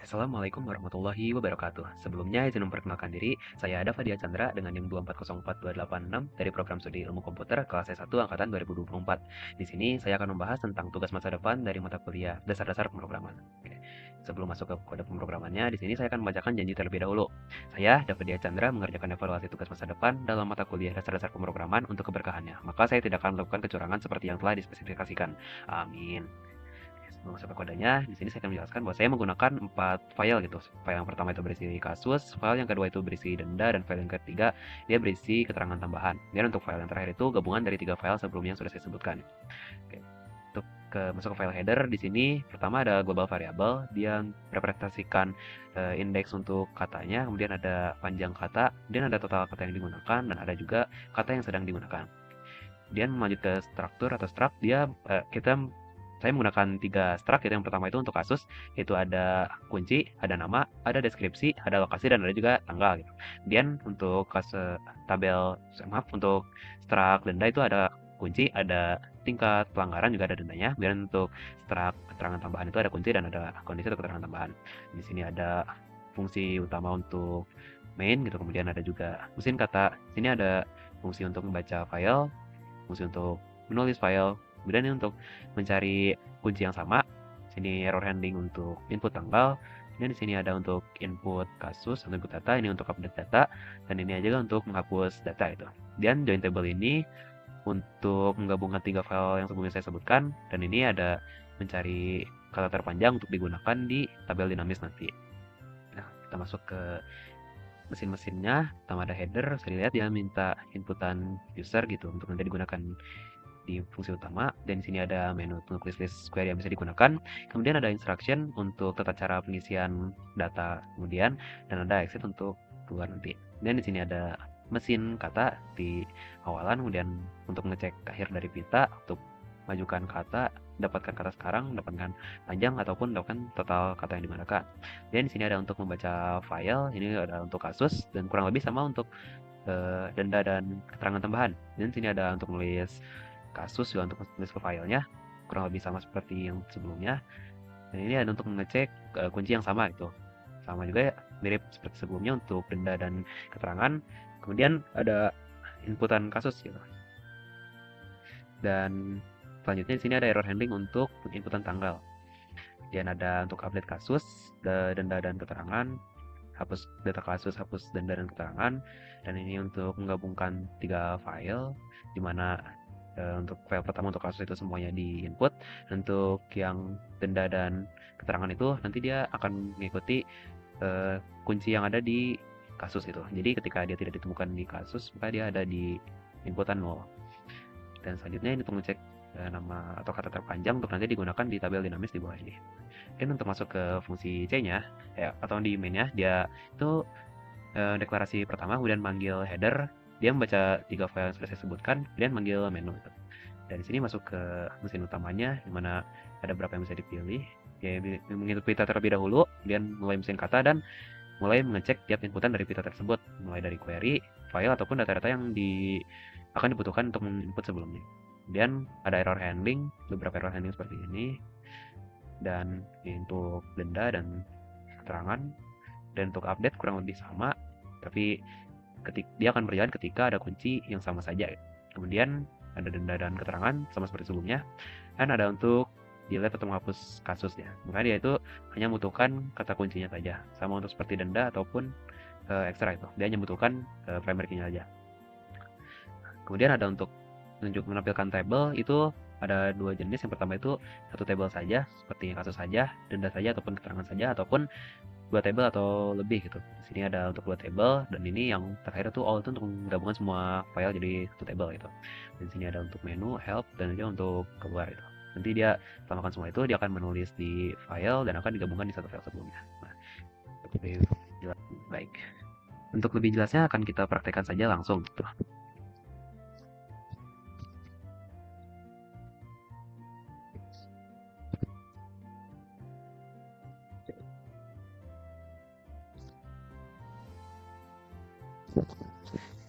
Assalamualaikum warahmatullahi wabarakatuh. Sebelumnya izin memperkenalkan diri, saya Dava Dia Chandra dengan NIM 2404286 dari program studi Ilmu Komputer kelas S1 angkatan 2024. Di sini saya akan membahas tentang tugas masa depan dari mata kuliah Dasar-dasar Pemrograman. Oke. Sebelum masuk ke kode pemrogramannya, di sini saya akan membacakan janji terlebih dahulu. Saya, Dava Dia Chandra, mengerjakan evaluasi tugas masa depan dalam mata kuliah Dasar-dasar Pemrograman untuk keberkahannya. Maka saya tidak akan melakukan kecurangan seperti yang telah dispesifikasikan. Amin. Sebelum masuk ke kodenya, di sini saya akan menjelaskan bahwa saya menggunakan 4 file gitu. File yang pertama itu berisi kasus, file yang kedua itu berisi denda, dan file yang ketiga dia berisi keterangan tambahan. Dan untuk file yang terakhir itu gabungan dari 3 file sebelumnya yang sudah saya sebutkan. Oke. Untuk masuk ke file header, di sini pertama ada global variable, dia merepresentasikan indeks untuk katanya, kemudian ada panjang kata, kemudian ada total kata yang digunakan, dan ada juga kata yang sedang digunakan. Kemudian melanjut ke struktur atau struct, saya menggunakan 3 struct. Yang pertama itu untuk kasus, yaitu ada kunci, ada nama, ada deskripsi, ada lokasi, dan ada juga tanggal gitu. Kemudian untuk untuk struct denda itu ada kunci, ada tingkat pelanggaran, juga ada dendanya. Kemudian untuk struct keterangan tambahan itu ada kunci dan ada kondisi atau keterangan tambahan. Di sini ada fungsi utama untuk main gitu, kemudian ada juga mesin kata. Sini ada fungsi untuk membaca file, fungsi untuk menulis file, kemudian ini untuk mencari kunci yang sama. Sini error handling untuk input tanggal, dan di sini ada untuk input kasus atau input data, ini untuk update data, dan ini aja untuk menghapus data itu. Dan join table ini untuk menggabungkan 3 file yang sebelumnya saya sebutkan, dan ini ada mencari kata terpanjang untuk digunakan di tabel dinamis nanti. Nah, kita masuk ke mesin-mesinnya. Pertama ada header, saya lihat dia minta inputan user gitu untuk nanti digunakan di fungsi utama, dan di sini ada menu untuk list query yang bisa digunakan. Kemudian ada instruction untuk tata cara pengisian data kemudian, dan ada exit untuk keluar nanti. Dan di sini ada mesin kata di awalan, kemudian untuk ngecek akhir dari pita, untuk majukan kata, dapatkan kata sekarang, dapatkan panjang, ataupun dapatkan total kata yang digunakan. Dan di sini ada untuk membaca file, ini ada untuk kasus, dan kurang lebih sama untuk denda dan keterangan tambahan. Dan di sini ada untuk menulis kasus juga untuk menulis ke filenya, kurang lebih sama seperti yang sebelumnya. Dan ini ada untuk mengecek kunci yang sama gitu, sama juga ya, mirip seperti sebelumnya untuk denda dan keterangan. Kemudian ada inputan kasus gitu, dan selanjutnya di sini ada error handling untuk inputan tanggal. Dan ada untuk update kasus, denda dan keterangan, hapus data kasus, hapus denda dan keterangan. Dan ini untuk menggabungkan 3 file, di mana untuk file pertama untuk kasus itu semuanya di input. Untuk yang denda dan keterangan itu nanti dia akan mengikuti kunci yang ada di kasus itu. Jadi ketika dia tidak ditemukan di kasus, maka dia ada di inputan 0. Dan selanjutnya ini untuk ngecek nama atau kata terpanjang untuk nanti digunakan di tabel dinamis di bawah ini. Dan untuk masuk ke fungsi C-nya ya, atau di main-nya, dia itu deklarasi pertama, kemudian manggil header, dia membaca 3 file yang sudah saya sebutkan, kemudian manggil menu. Dan di sini masuk ke mesin utamanya, di mana ada beberapa yang bisa dipilih. Ya, mengikuti pita terlebih dahulu, kemudian mulai mesin kata, dan mulai mengecek tiap inputan dari pita tersebut, mulai dari query, file, ataupun data-data yang akan dibutuhkan untuk input sebelumnya. Kemudian ada error handling, beberapa error handling seperti ini, dan untuk denda dan keterangan. Dan untuk update kurang lebih sama, tapi dia akan berjalan ketika ada kunci yang sama saja. Kemudian ada denda dan keterangan sama seperti sebelumnya, dan ada untuk delete atau menghapus kasusnya. Maka dia itu hanya membutuhkan kata kuncinya saja, sama untuk seperti denda ataupun extra itu, dia hanya membutuhkan primary key-nya saja. Kemudian ada untuk menampilkan table, itu ada 2 jenis. Yang pertama itu satu table saja, seperti kasus saja, denda saja, ataupun keterangan saja, ataupun 2 table atau lebih gitu. Di sini ada untuk 2 table, dan ini yang terakhir itu all, itu untuk menggabungkan semua file jadi satu table gitu. Dan di sini ada untuk menu, help, dan juga untuk keluar itu. Nanti dia tambahkan semua itu, dia akan menulis di file dan akan digabungkan di satu file sebelumnya. Nah, lebih jelas. Baik. Untuk lebih jelasnya akan kita praktekkan saja langsung gitu.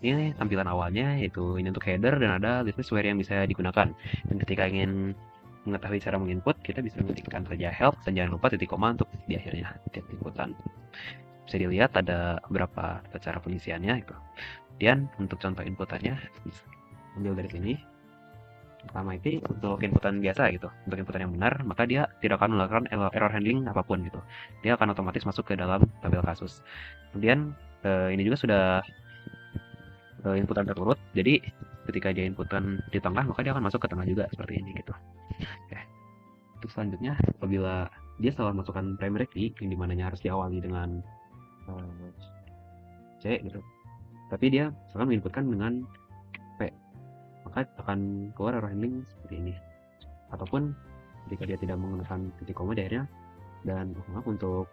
Ini tampilan awalnya, yaitu ini untuk header, dan ada list query yang bisa digunakan. Dan ketika ingin mengetahui cara menginput, kita bisa mengetikkan saja help dan jangan lupa titik koma untuk di akhirnya tiap inputan. Bisa dilihat ada beberapa cara pengisiannya gitu. Kemudian untuk contoh inputannya ambil dari sini. Pertama itu untuk inputan biasa gitu, untuk inputan yang benar, maka dia tidak akan melakukan error handling apapun gitu. Dia akan otomatis masuk ke dalam tabel kasus. Kemudian ini juga sudah inputan terurut, jadi ketika dia inputan di tengah, maka dia akan masuk ke tengah juga seperti ini gitu. Oke. Untuk selanjutnya, apabila dia salah masukkan primary key, yang dimananya harus diawali dengan C gitu, tapi dia akan menginputkan dengan P, maka akan keluar error handling seperti ini. Ataupun jika dia tidak menggunakan titik koma di akhirnya, dan maaf untuk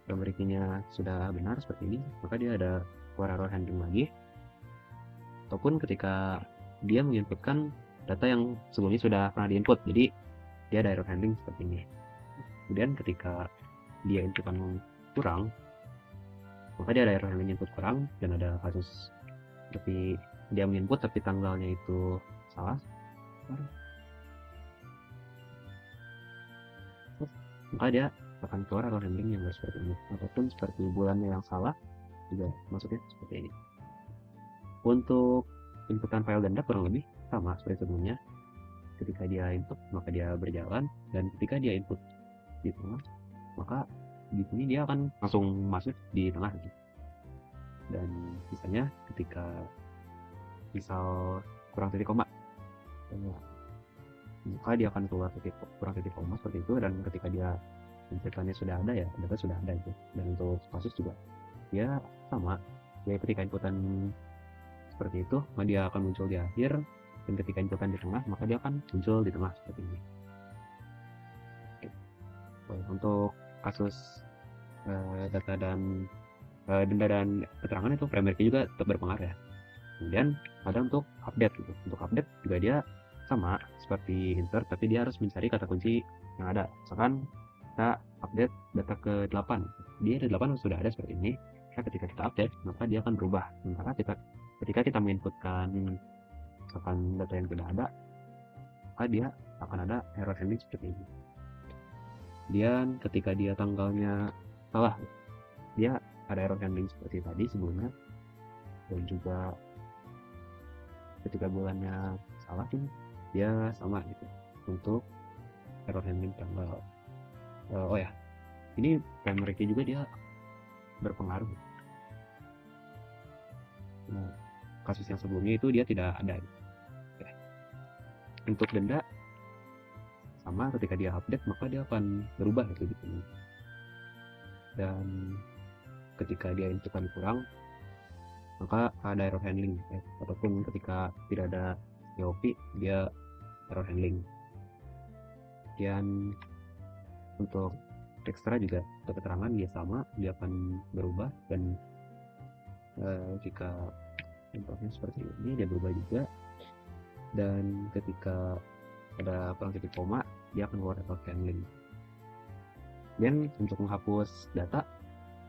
primary key-nya sudah benar seperti ini, maka dia ada keluar error handling lagi. Ataupun ketika dia menginputkan data yang sebelumnya sudah pernah diinput, jadi dia ada error handling seperti ini. Kemudian ketika dia inputan kurang, maka dia ada error handling input kurang, dan ada kasus seperti dia menginput tapi tanggalnya itu salah, maka dia akan keluar error handling yang seperti ini. Ataupun seperti bulannya yang salah juga maksudnya seperti ini. Untuk inputan file denda kurang lebih sama seperti sebelumnya. Ketika dia input, maka dia berjalan, dan ketika dia input di tengah, maka di sini dia akan langsung masuk di tengah gitu. Dan misalnya ketika misal kurang titik koma, maka dia akan keluar kurang titik koma seperti itu, dan ketika dia inputannya sudah ada ya data sudah ada itu. Dan untuk kasus juga dia sama, ya ketika inputan seperti itu, maka dia akan muncul di akhir, dan ketika inputan di tengah, maka dia akan muncul di tengah seperti ini. Oke. Untuk kasus data dan denda dan keterangan itu primary key juga tetap berpengaruh ya. Kemudian ada untuk update gitu. Untuk update juga dia sama seperti insert, tapi dia harus mencari kata kunci yang ada. Misalkan kita update data ke 8, dia ada 8 sudah ada seperti ini. Ketika kita update, maka dia akan berubah. Sementara ketika kita menginputkan misalkan data yang tidak ada, maka dia akan ada error handling seperti ini. Kemudian ketika dia tanggalnya salah, dia ada error handling seperti tadi sebelumnya. Dan juga ketika bulannya salah pun dia sama gitu untuk error handling tanggal. Oh ya, ini primary key juga dia berpengaruh. Nah, kasus yang sebelumnya itu dia tidak ada. Oke. Untuk denda sama, ketika dia update maka dia akan berubah gitu. Dan ketika dia inputan kurang, maka ada error handling ataupun ketika tidak ada COP dia error handling. Dan untuk ekstra juga untuk keterangan dia sama, dia akan berubah. Dan jika inputnya seperti ini dia berubah juga. Dan ketika ada kurang titik koma, dia akan keluar error handling. Dan untuk menghapus data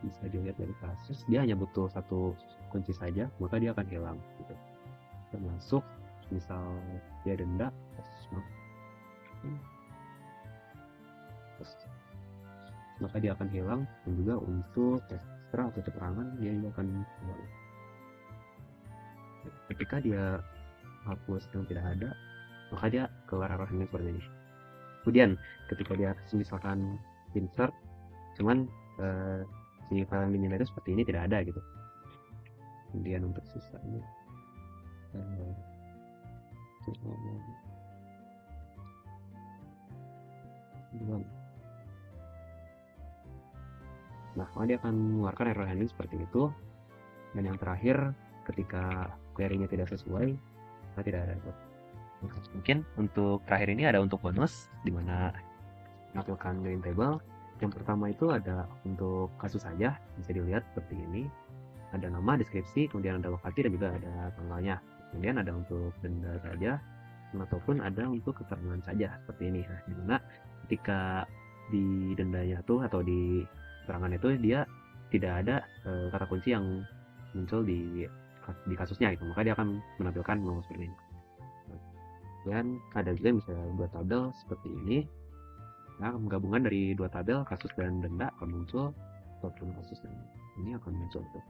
bisa dilihat dari kasus, dia hanya butuh satu kunci saja, maka dia akan hilang gitu. Termasuk misal dia denda, maka dia akan hilang. Dan juga untuk ekstra atau keterangan dia juga akan hilang. Ketika dia hapus yang tidak ada, maka dia keluar error handling seperti ini. Kemudian ketika dia misalkan insert, cuman si file yang dinilai itu seperti ini tidak ada gitu. Kemudian untuk sisanya nah, maka dia akan mengeluarkan error handling seperti itu. Dan yang terakhir, ketika query-nya tidak sesuai, maka tidak ada error. Mungkin untuk terakhir ini ada untuk bonus, dimana menampilkan join table. Yang pertama itu ada untuk kasus saja, bisa dilihat seperti ini. Ada nama, deskripsi, kemudian ada lokasi, dan juga ada tanggalnya. Kemudian ada untuk denda saja, ataupun ada untuk keterangan saja seperti ini. Nah, dimana ketika di dendanya tuh atau di keterangan itu dia tidak ada kata kunci yang muncul di kasusnya gitu, maka dia akan menampilkan seperti ini. Dan ada juga yang bisa buat tabel seperti ini. Nah, gabungan dari dua tabel kasus dan denda akan muncul, ataupun kasus dan ini akan muncul tuh.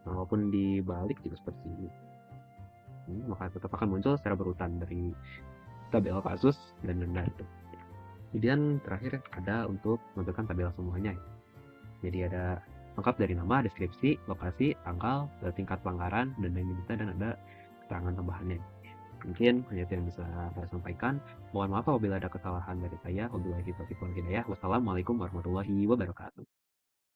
Nah, walaupun dibalik juga seperti ini. Maka tetap akan muncul secara berurutan dari tabel kasus dan denda itu. Kemudian terakhir ada untuk menampilkan tabel semuanya. Jadi ada lengkap dari nama, deskripsi, lokasi, tanggal, tingkat pelanggaran, denda yang diminta, dan ada keterangan tambahannya. Mungkin hanya itu yang bisa saya sampaikan. Mohon maaf apabila ada kesalahan dari saya. Wabillahi taufiq wal hidayah. Wassalamualaikum warahmatullahi wabarakatuh.